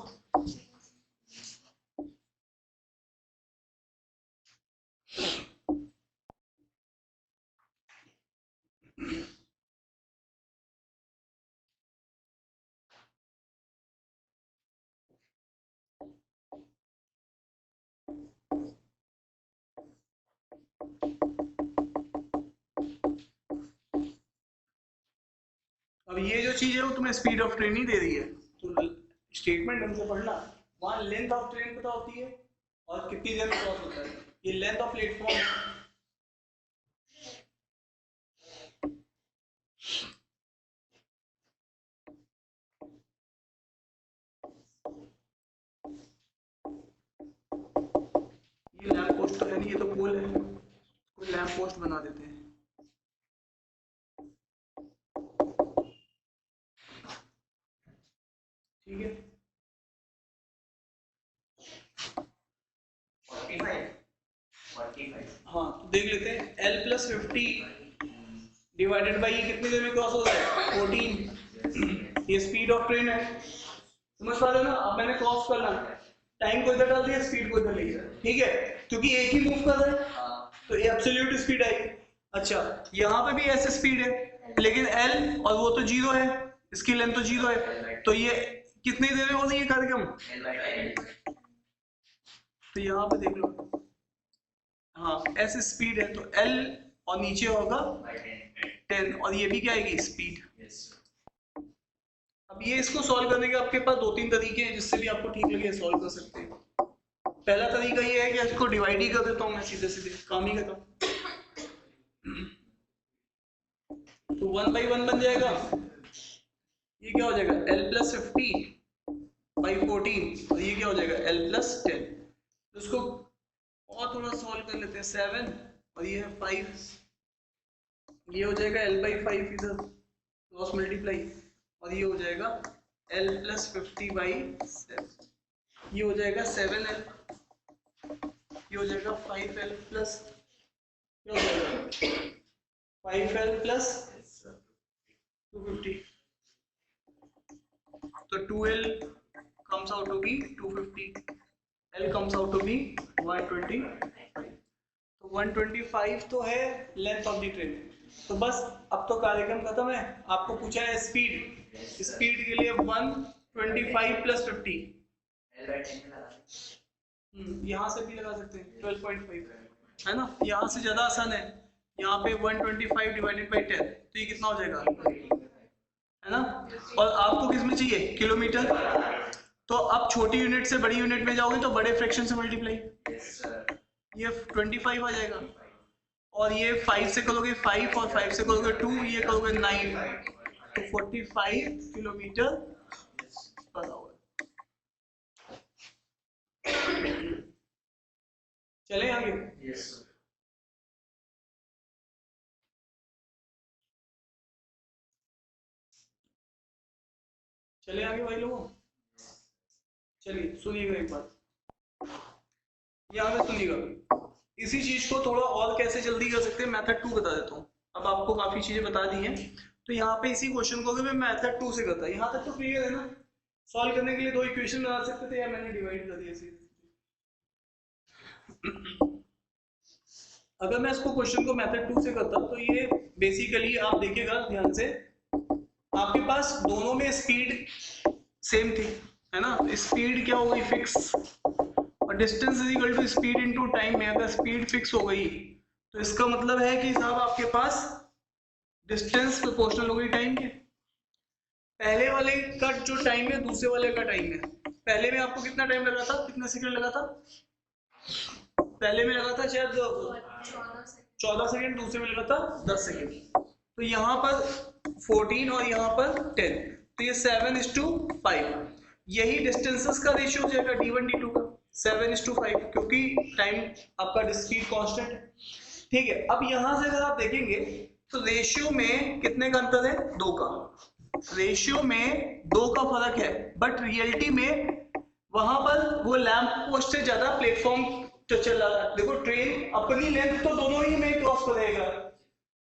अब ये जो चीज है वो तुम्हें स्पीड ऑफ ट्रेन ही दे रही है, तो स्टेटमेंट ढंग से पढ़ना। वहां लेंथ ऑफ ट्रेन पता होती है और कितनी देर में क्रॉस होता है, ये लेंथ ऑफ प्लेटफॉर्म। ये लैंप पोस्ट तो है नहीं, ये तो पोल है, कोई लैंप पोस्ट बना देते हैं। ठीक है, 45। हाँ तो देख लेते हैं, L+50 डिवाइडेड बाई कितनी देर में क्रॉस हो रहा है? 14। ये स्पीड ऑफ ट्रेन है, समझ पा रहे हो ना? अब मैंने क्रॉस करना, टाइम को इधर डाल दिया, स्पीड को इधर ले गया, ठीक है, क्योंकि एक ही मूव कर रहा है तो ये एब्सोल्यूट स्पीड आएगी। अच्छा यहाँ पे भी ऐसे स्पीड है, लेकिन L और वो तो 0 है, इसकी लेंथ तो 0 है, तो ये कितनी देर में हो रही है कार्यक्रम? तो यहाँ पे देख लो, हाँ ऐसे स्पीड है, तो L और नीचे होगा 10, और ये भी क्या आएगी? स्पीड। अब ये इसको सॉल्व करने के आपके पास 2-3 तरीके हैं, जिससे भी आपको ठीक लगे सॉल्व कर सकते हैं। पहला तरीका ये है कि इसको डिवाइड ही कर देता हूँ मैं, सीधे सीधे काम ही करता हूँ, तो 1/1 बन जाएगा। ये क्या हो जाएगा? L+50/14, और ये क्या हो जाएगा? L+10। तो इसको और थोड़ा सॉल्व कर लेते हैं, 7 और ये है 5, ये हो जाएगा L/5 इधर क्रॉस मल्टीप्लाई, और ये हो जाएगा L+50/7, ये हो जाएगा 7L, ये हो जाएगा 5L प्लस, क्या हो जाएगा? 5L प्लस 250, तो 2L comes out to be 250, L comes out to be 125। तो 125 तो है लेंथ ऑफ द ट्रेन। तो बस अब तो कार्यक्रम खत्म है, आपको पूछा है स्पीड, स्पीड के लिए 125 + 50, यहाँ से भी लगा सकते हैं 12.5 है ना, यहाँ से ज्यादा आसान है। यहाँ पे 125 / 10, तो ये कितना हो जाएगा? है ना, और आपको किस में चाहिए, किलोमीटर। तो अब छोटी यूनिट से बड़ी यूनिट में जाओगे तो बड़े फ्रैक्शन से मल्टीप्लाई, ये 25 आ जाएगा, और ये 5 से करोगे 5, और 5 से करोगे 2, ये करोगे 9, तो 45 किलोमीटर पर आवर। चले आगे। चले आगे भाई लोगों। चलिए सुनिएगा एक बात, यहाँ पे सुनिएगा, इसी चीज को थोड़ा और कैसे जल्दी कर सकते हैं, मेथड 2 बता देता हूँ। अब आपको काफी चीजें बता दी हैं, तो यहाँ पे इसी क्वेश्चन को मैं मेथड 2 से करता, यहाँ तक तो क्लियर है ना। सॉल्व करने के लिए दो इक्वेशन बना सकते थे, या मैंने डिवाइड कर दिया सीधे। अगर मैं इसको क्वेश्चन को मेथड 2 से करता तो ये बेसिकली आप देखिएगा ध्यान से, आपके पास दोनों में स्पीड सेम थी, है ना, स्पीड क्या हो गई, फिक्स, और distance is equal to speed into time में अगर स्पीड फिक्स हो गई तो इसका मतलब है कि साहब आपके पास डिस्टेंस प्रोपोर्शनल हो गई टाइम के। पहले वाले का जो टाइम है दूसरे वाले का टाइम है, पहले में आपको कितना टाइम लगा था, कितना सेकंड लगा था, पहले में लगा था शायद 14 सेकंड, दूसरे में लगा था 10 सेकंड, तो यहाँ पर 14 और यहाँ पर 10, तो ये 7:5, यही डिस्टेंसेस का रेशियो हो जाएगा d1 d2 का 7:5, क्योंकि टाइम आपका स्पीड कांस्टेंट है। ठीक है, अब यहां से अगर आप देखेंगे तो रेशियो में कितने का अंतर है, 2 का, रेशियो में 2 का फर्क है, बट रियलिटी में वहां पर वो लैंप पोस्ट से ज्यादा प्लेटफॉर्म चल रहा है। देखो ट्रेन अपनी लेंथ तो दोनों ही में क्रॉस करेगा,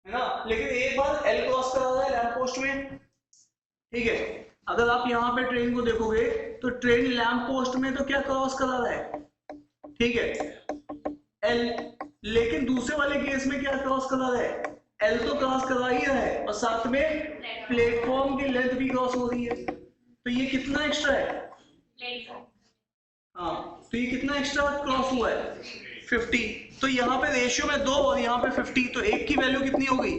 है ना, लेकिन एक बार एल क्रॉस करा रहा है लैंप पोस्ट में। ठीक है, अगर आप यहाँ पे ट्रेन को देखोगे तो ट्रेन लैंप पोस्ट में तो क्या क्रॉस करा रहा है, ठीक है, एल, लेकिन दूसरे वाले केस में क्या क्रॉस करा रहा है, एल तो क्रॉस करा ही रहा है, और साथ में प्लेटफॉर्म की लेंथ भी क्रॉस हो रही है, तो ये कितना एक्स्ट्रा है, हाँ, तो ये कितना एक्स्ट्रा क्रॉस हुआ है, 50, तो यहाँ पे रेशियो में 2 और यहाँ पे 50, तो एक की वैल्यू कितनी हो गई,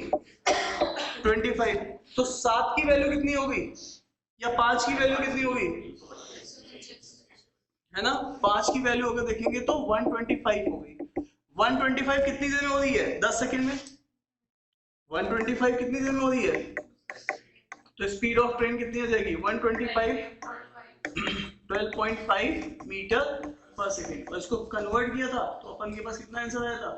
25, तो 7 की वैल्यू कितनी होगी, या 5 की वैल्यू कितनी होगी, है ना, 5 की वैल्यू अगर देखेंगे तो 125 हो गई। 125 कितनी देर में हो रही है, 10 सेकंड में, 125 कितनी देर में हो रही है, तो स्पीड ऑफ ट्रेन कितनी हो जाएगी, 125 12.5 मीटर पर सेकेंड, और इसको कन्वर्ट किया था तो अपन के पास कितना आंसर आया था,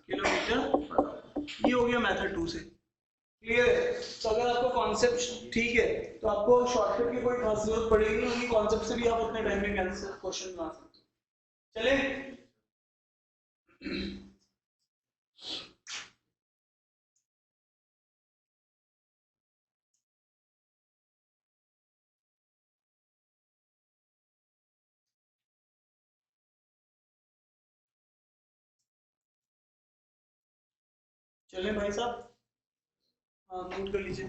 किलोमीटर पर आवर। ये हो गया मेथड 2 से, क्लियर है। तो अगर आपको कॉन्सेप्ट ठीक है तो आपको शॉर्टकट की कोई खास जरूरत पड़ेगी नहीं, कॉन्सेप्ट से भी आप अपने टाइम में आंसर क्वेश्चन बना सकते हो। चले चले भाई साहब, हाँ नोट कर लीजिए,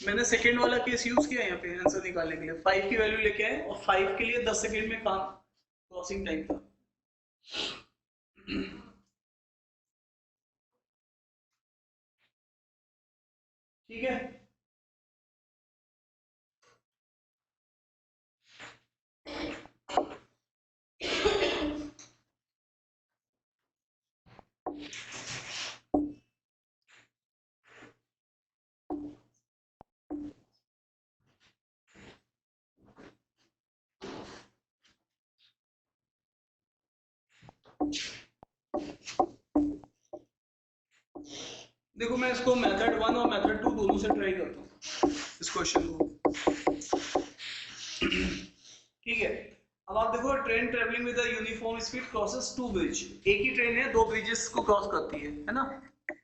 मैंने सेकेंड वाला केस यूज किया यहाँ पे आंसर निकालने के लिए, 5 की वैल्यू लेके आए और 5 के लिए 10 सेकेंड में काम क्रॉसिंग टाइम था। ठीक है, देखो मैं इसको मेथड 1 और मेथड 2 दोनों से ट्राई करता हूँ इस क्वेश्चन को। ठीक है, अब आप देखो train travelling with uniform speed crosses 2 bridge, एक ही ट्रेन है 2 ब्रिजेस को क्रॉस करती है ना,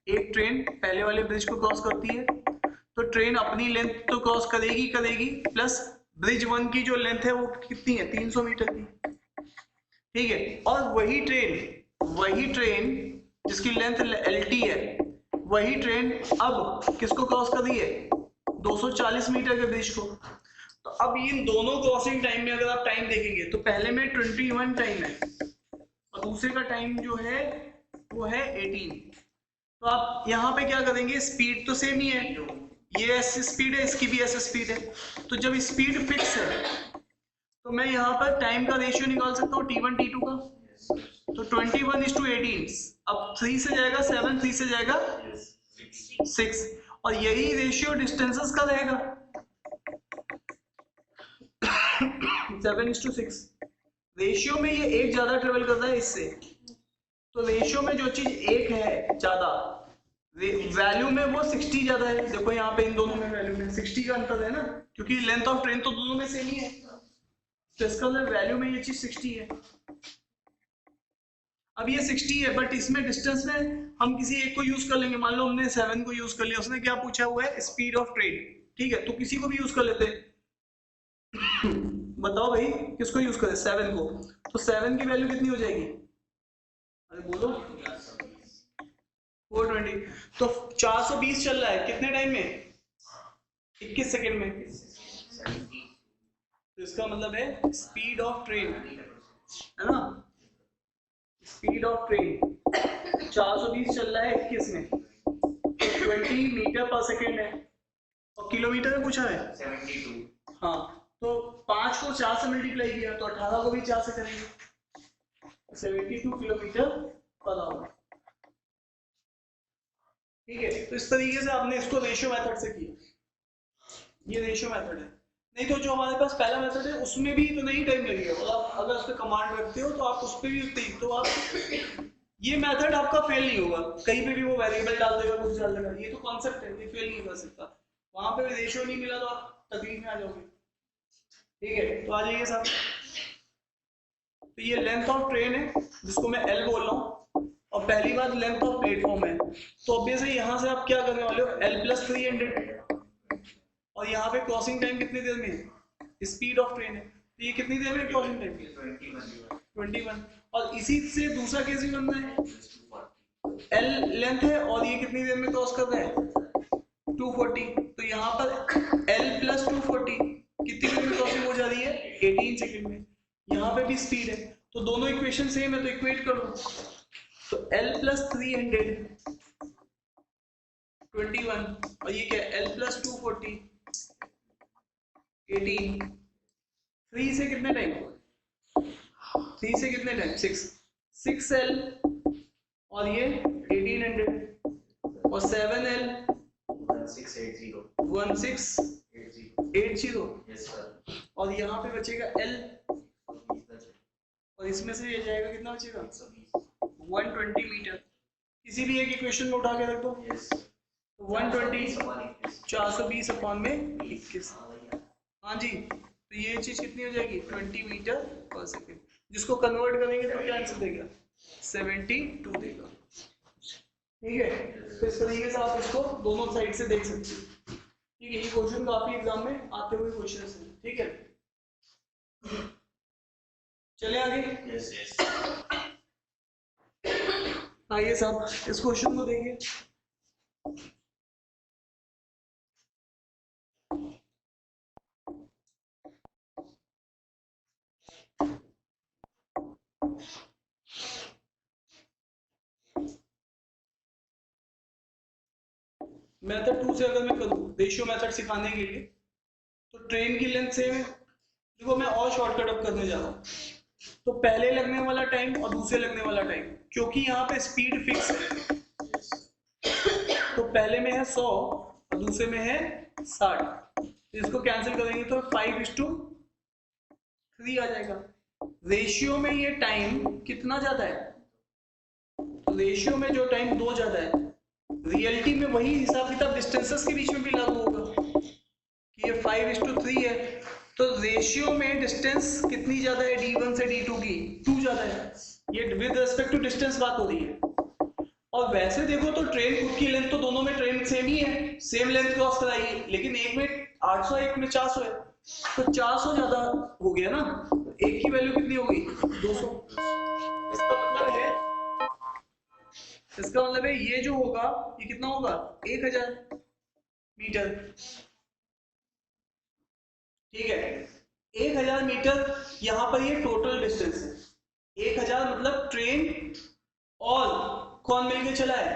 एक ट्रेन पहले वाले ब्रिज को क्रॉस करती है, तो ट्रेन अपनी लेंथ तो क्रॉस करेगी प्लस ब्रिज 1 की जो लेंथ है वो कितनी है, 300 मीटर की। ठीक है, और वही ट्रेन जिसकी लेंथ LT है, वही ट्रेन अब किसको क्रॉस कर रही है, 240 मीटर के ब्रिज को। तो अब इन दोनों क्रॉसिंग टाइम में अगर आप टाइम देखेंगे तो पहले में 21 टाइम है और दूसरे का टाइम जो है वो है 18। तो आप यहाँ पे क्या करेंगे, स्पीड तो सेम ही है, ये एस स्पीड है, इसकी भी एस स्पीड है। तो जब स्पीड फिक्स है तो मैं यहाँ पर टाइम का रेशियो निकाल सकता हूँ T1 T2 का। तो 21:18। अब 3 से जाएगा 7, 3 से जाएगा 6, और यही रेशियो डिस्टेंसेस का रहेगा 7:6। रेशियो में ये एक ज्यादा ट्रेवल करता है इससे, तो रेशियो में जो चीज एक है ज्यादा, वैल्यू में वो 60 ज्यादा है। देखो यहाँ पे इन दोनों में वैल्यू में 60 का अंतर है ना, क्योंकि लेंथ ऑफ ट्रेन तो दोनों में सेम ही है, तो इसका मतलब वैल्यू में ये चीज 60 है। अब ये 60 है, बट इसमें डिस्टेंस में हम किसी एक को यूज कर लेंगे। मान लो हमने 7 को यूज कर लिया, उसने क्या पूछा हुआ है, स्पीड ऑफ ट्रेन, ठीक है, तो किसी को भी यूज कर लेते हैं। बताओ भाई किसको यूज करें, 7 को। तो 7 की वैल्यू कितनी हो जाएगी, अरे बोलो 420। तो 420 चल रहा है कितने टाइम में, 21 सेकेंड में। तो इसका मतलब है स्पीड ऑफ ट्रेन, है ना, स्पीड ऑफ ट्रेन 420 चल रहा है 21 में, तो 20 मीटर पर सेकेंड है, और किलोमीटर में पूछा है 72। हाँ, तो 5 को 4 से मल्टीप्लाई किया तो 18 को भी 4 से करेंगे, 72 किलोमीटर पर आवर। ठीक है, तो इस तरीके से आपने इसको रेशियो मेथड से किया, ये रेशियो मेथड है। नहीं तो जो हमारे पास पहला मेथड है उसमें भी तो नहीं टाइम लगेगा, और आप अगर उस पर कमांड रखते हो तो आप उस पर भी तो आप ये मेथड आपका फेल नहीं होगा, कहीं पे भी वो वेरिएबल डाल देगा, कुछ डाल देगा, ये तो कॉन्सेप्ट है, ये फेल नहीं कर सकता। वहां पे रेशियो नहीं मिला तो आप तकलीफ में आ जाओगे। ठीक है, तो आ जाइए साहब। तो ये लेंथ ऑफ ट्रेन है जिसको मैं एल बोल रहा हूँ, और पहली बात लेंथ ऑफ प्लेटफॉर्म है, तो ऑब्वियसली यहाँ से आप क्या करने वाले हो, L+300, और यहाँ पे क्रॉसिंग टाइम कितनी देर में है, स्पीड ऑफ ट्रेन है, तो ये कितनी देर में क्रॉसिंग टाइम 21। और इसी से दूसरा केस भी बनना है, L लेंथ है और ये कितनी देर में क्रॉस कर रहा है 240, तो यहाँ पर L+240 कितनी देर में क्रॉसिंग हो जा रही है 18 सेकेंड में। यहाँ पे भी स्पीड है, तो दोनों इक्वेशन सेम है, तो इक्वेट करो, तो L+300 21, और ये क्या है L+240 18। 3 से कितने टाइम, 3 से कितने टाइम 6L, और ये 1800, और 7L 1680, और यहाँ पे बचेगा L, और इसमें से ये जाएगा कितना बचेगा 120 मीटर। किसी भी एक इक्वेशन में उठा के रख दो, 120 420 अपॉन में 21। हाँ जी, तो ये चीज कितनी हो जाएगी 20 मीटर पर सेकेंड, जिसको कन्वर्ट करेंगे तो क्या आंसर देगा 72 देगा। ठीक है, तो इस तरीके से आप इसको दोनों साइड से देख सकते हो। ठीक है, ये क्वेश्चन काफी एग्जाम में आते हुए क्वेश्चन है। ठीक है, चले आगे। आइए साहब इस क्वेश्चन को देखिए। मेथड 2 से अगर मैं करूँ रेशियो मेथड सिखाने के लिए, तो ट्रेन की लेंथ सेम है। देखो मैं और शॉर्टकट अप करने जा रहा हूँ, तो पहले लगने वाला टाइम और दूसरे लगने वाला टाइम, क्योंकि यहाँ पे स्पीड फिक्स है, तो पहले में है 100 और दूसरे में है 60, तो इसको कैंसिल करेंगे तो 5:3 आ जाएगा। रेशियो में ये टाइम कितना ज्यादा है, तो रेशियो में जो टाइम 2 ज्यादा है, रियलिटी में वही हिसाब किताब डिस्टेंसेस के बीच में भी लागू होगा कि ये 5:3 है, तो रेशियो में डिस्टेंस कितनी ज्यादा है D1 से D2 की 2 ज्यादा है। ये विद रिस्पेक्ट टू डिस्टेंस बात हो रही है। और वैसे देखो तो ट्रेन खुद की लेंथ तो दोनों में ट्रेन सेम ही है, सेम लेंथ क्रॉस कराई, लेकिन एक में 800 एक में 400 है, तो 400 ज्यादा हो गया ना, एक की वैल्यू कितनी हो गई 200। इसका मतलब है ये जो होगा ये कितना होगा 1000 मीटर। ठीक है, 1000 मीटर यहाँ पर ये टोटल डिस्टेंस है। 1000 मतलब ट्रेन और कौन मिलके चला है,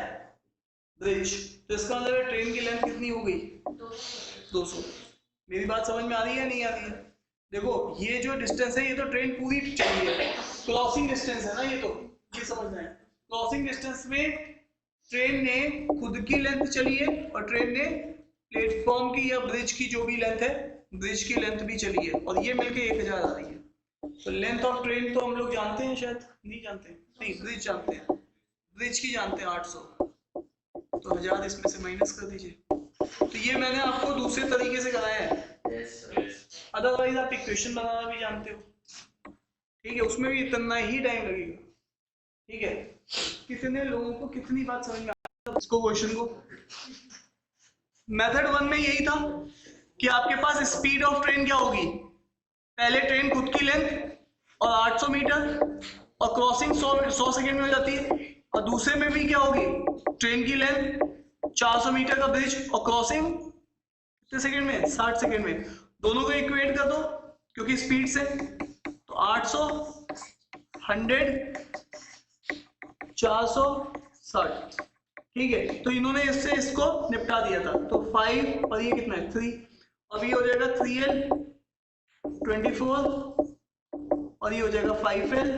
ब्रिज, तो इसका मतलब है ट्रेन की लेंथ कितनी हो गई 200। मेरी बात समझ में आ रही है नहीं आ रही है? देखो ये जो डिस्टेंस है ये तो ट्रेन पूरी चली है, क्रॉसिंग डिस्टेंस है ना ये समझना है। क्रॉसिंग डिस्टेंस में ट्रेन ने खुद की लेंथ चली है और ट्रेन ने प्लेटफॉर्म की या ब्रिज की जो भी लेंथ है ब्रिज की लेंथ भी चली है और ये मिलके 1000 आ रही है। तो लेंथ ऑफ ट्रेन तो हम लोग जानते हैं, शायद नहीं जानते, नहीं ब्रिज जानते हैं, ब्रिज की जानते हैं 800, तो 1000 इसमें से माइनस कर दीजिए। तो ये मैंने आपको दूसरे तरीके से कराया है, अदरवाइज आप इक्वेशन बनाना भी जानते हो, ठीक है, उसमें भी इतना ही टाइम लगेगा, ठीक है। कितने लोगों को कितनी बात समझ में आ रही है इसको, क्वेश्चन को? मेथड 1 में यही था कि आपके पास स्पीड ऑफ ट्रेन क्या होगी, पहले ट्रेन खुद की लेंथ और 800 मीटर और क्रॉसिंग 100 सेकेंड में हो जाती है, और दूसरे में भी क्या होगी, ट्रेन की लेंथ 400 मीटर का ब्रिज और क्रॉसिंग कितने सेकेंड में, 60 सेकेंड में। दोनों को इक्वेट कर दो क्योंकि स्पीड से, तो 800 100 400 60, ठीक है। तो इन्होंने इससे इसको निपटा दिया था, तो 5 और ये कितना है 3, अब ये हो जाएगा 3L 24 और ये हो जाएगा 5L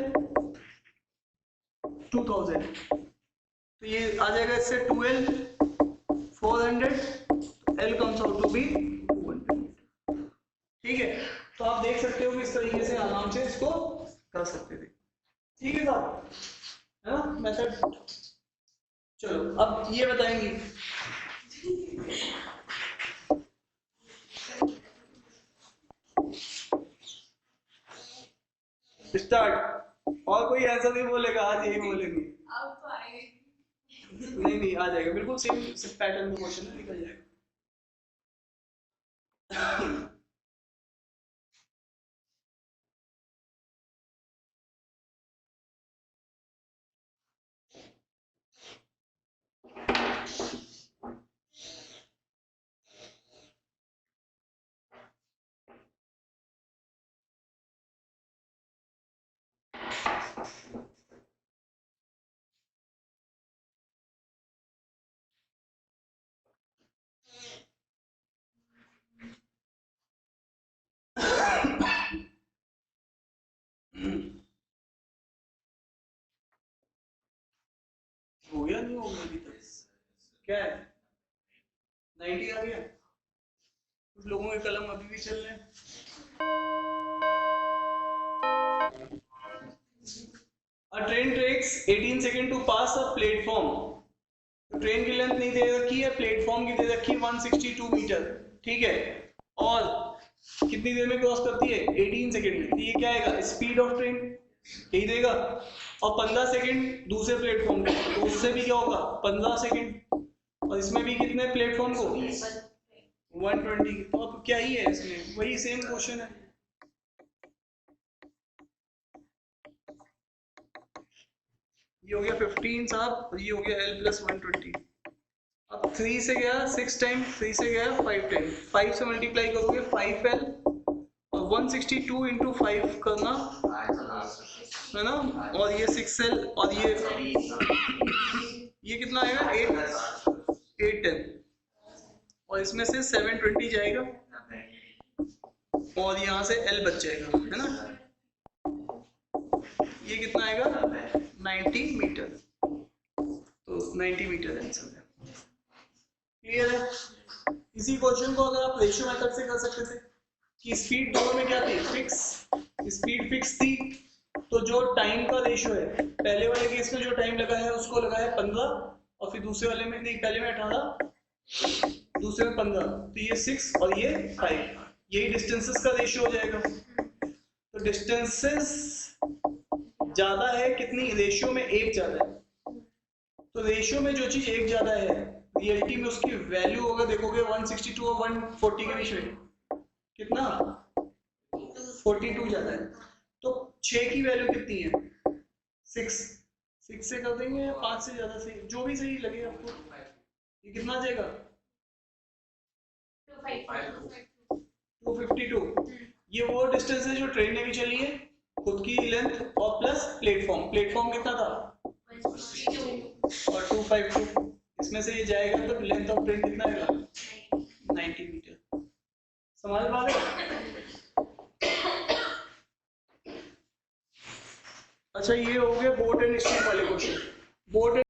2000, तो ये आ जाएगा इससे 2L 400, L comes out to be 200, ठीक है। तो आप देख सकते हो कि इस तरीके से आराम से इसको कर सकते थे, ठीक है साहब, है ना मेथड। चलो अब ये बताएंगे स्टार्ट, और कोई ऐसा नहीं बोलेगा आज यही बोलेंगे, नहीं आ जाएगा, बिल्कुल सेम पैटर्न में क्वेश्चन है, निकल जाएगा। हो गया नहीं हो गया अभी तक, क्या है 90 आ गया, कुछ लोगों के कलम अभी भी चल रहे हैं। A train takes 18 second to pass a platform, तो ट्रेन की लेंथ नहीं दे रखी है, प्लेटफॉर्म की दे रखी है 162 मीटर, ठीक है, और कितनी देर में क्रॉस करती है 18 सेकेंड में, तो ये क्या आएगा स्पीड ऑफ ट्रेन, यही देगा, और 15 सेकेंड दूसरे प्लेटफॉर्म पे, तो उससे भी क्या होगा 15 सेकेंड, और इसमें भी कितने प्लेटफॉर्म को 120, तो अब क्या ही है इसमें, वही सेम क्वेश्चन है। ये हो गया 15 साहब, और ये हो गया L + 120, अब 3 से गया 6 टाइम, 3 से गया 5 टाइम, 5 से मल्टीप्लाई करोगे 5L और 162 इंटू 5 करना है ना, और ये 6L और ये कितना आएगा 810, और इसमें से 720 जाएगा और यहाँ से L बच जाएगा, है ना, ये कितना आएगा 90 मीटर, तो 90 मीटर आंसर है। क्लियर है? इसी क्वेश्चन को अगर आप रेशियो मेथड से कर सकते थे कि स्पीड दोनों में क्या थी फिक्स, स्पीड फिक्स थी, तो जो टाइम का रेशियो है, पहले वाले केस में जो टाइम लगा है उसको लगा है 15 और फिर दूसरे वाले में नहीं, पहले में 18 दूसरे में 15, तो ये 6 और ये 5, यही डिस्टेंसेस का रेशियो हो जाएगा। तो डिस्टेंसेस ज्यादा है कितनी, रेशियो में 1 ज्यादा है, तो रेशियो में जो चीज 1 ज्यादा है रियलिटी में उसकी वैल्यू होगा, देखोगे 162 और 140 के बीच में कितना 42 ज्यादा है, तो 6 की वैल्यू कितनी है 6 से कर देंगे या 5 से ज्यादा सही, जो भी सही लगे आपको, ये कितना आ जाएगा 252, ये वो डिस्टेंस है जो ट्रेन ने भी चली है, खुद की लेंथ और प्लस प्लेटफॉर्म कितना था और 252, इसमें इसमें से ये जाएगा तो लेंथ ऑफ ट्रेन कितना आएगा 90 मीटर। समझ पा रहे? अच्छा ये हो गए बोट एंड स्ट्रीम वाले क्वेश्चन। बोट